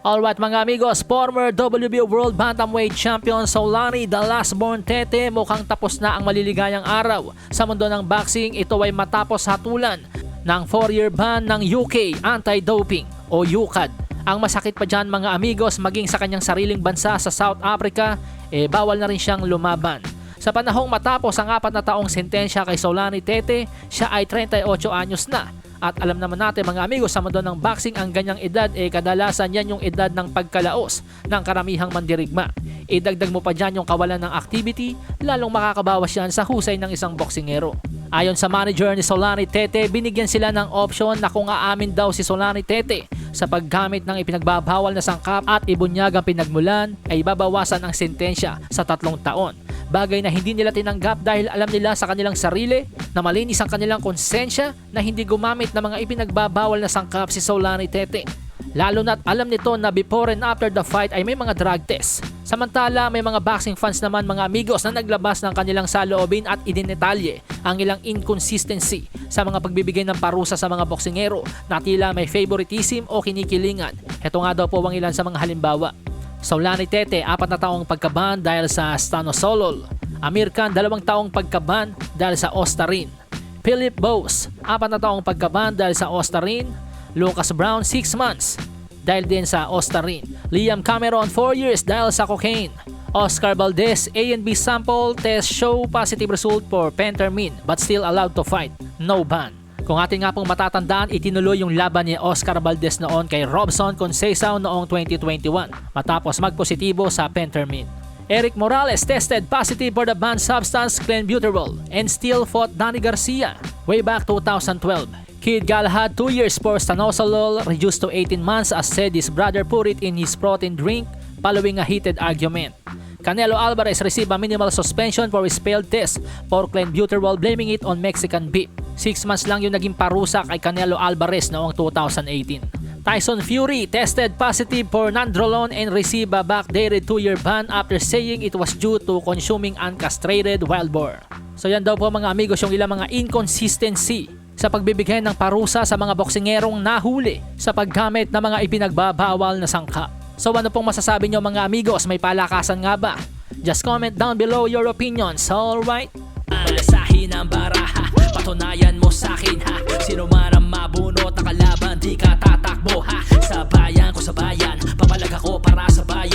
Alright mga amigos, former WBO World Bantamweight Champion Solani The Lastborn Tete mukhang tapos na ang maliligayang araw. Sa mundo ng boxing, ito ay matapos hatulan ng 4-year ban ng UK Anti-Doping o UKAD. Ang masakit pa dyan mga amigos, maging sa kanyang sariling bansa sa South Africa, bawal na rin siyang lumaban. Sa panahong matapos ang 4 na taong sentensya kay Solani Tete, siya ay 38 anyos na. At alam naman natin mga amigos, sa mundo ng boxing ang ganyang edad kadalasan yan yung edad ng pagkalaos ng karamihang mandirigma. Idagdag mo pa dyan yung kawalan ng activity, lalong makakabawas yan sa husay ng isang boksingero. Ayon sa manager ni Solani Tete, binigyan sila ng option na kung aamin daw si Solani Tete sa paggamit ng ipinagbabawal na sangkap at ibunyag ang pinagmulan, ay babawasan ang sentensya sa 3 taon. Bagay na hindi nila tinanggap dahil alam nila sa kanilang sarili na malinis ang kanilang konsensya na hindi gumamit ng mga ipinagbabawal na sangkap si Solani Tete. Lalo na't alam nito na before and after the fight ay may mga drug test. Samantala may mga boxing fans naman mga amigos na naglabas ng kanilang saloobin at idinetalye ang ilang inconsistency sa mga pagbibigay ng parusa sa mga boksingero na tila may favoritism o kinikilingan. Ito nga daw po ang ilan sa mga halimbawa. Solani Tete, 4 na taong pagkaban dahil sa Stanosolol. Amir Khan, 2 taong pagkaban dahil sa Ostarin. Philip Bose, 4 na taong pagkaban dahil sa Ostarin. Lucas Brown, 6 months dahil din sa Ostarin. Liam Cameron, 4 years dahil sa cocaine. Oscar Valdez, A and B sample test show positive result for Pentermin but still allowed to fight. No ban. Kung atin nga pong matatandaan, itinuloy yung laban ni Oscar Valdez noon kay Robson Conceição noong 2021 matapos magpositibo sa Pentermin. Eric Morales tested positive for the banned substance clenbuterol and still fought Danny Garcia way back 2012. Kid Galahad, 2 years for Stanosolol, reduced to 18 months as said his brother put it in his protein drink following a heated argument. Canelo Alvarez received a minimal suspension for his failed test for clenbuterol, blaming it on Mexican beef. 6 months lang yung naging parusa kay Canelo Alvarez noong 2018. Tyson Fury tested positive for nandrolone and received a backdated 2-year ban after saying it was due to consuming uncastrated wild boar. So yan daw po mga amigos yung ilang mga inconsistency sa pagbibigay ng parusa sa mga boksingerong nahuli sa paggamit ng mga ipinagbabawal na sangkap. So ano pong masasabi nyo mga amigos, may palakasan nga ba? Just comment down below your opinions, alright? Alasahin ang baraha, patunayan mo sa'kin ha. Sino man ang mabunot na kalaban, di ka tatakbo ha. Sa bayan ko sa bayan, papalag ako para sa bayan.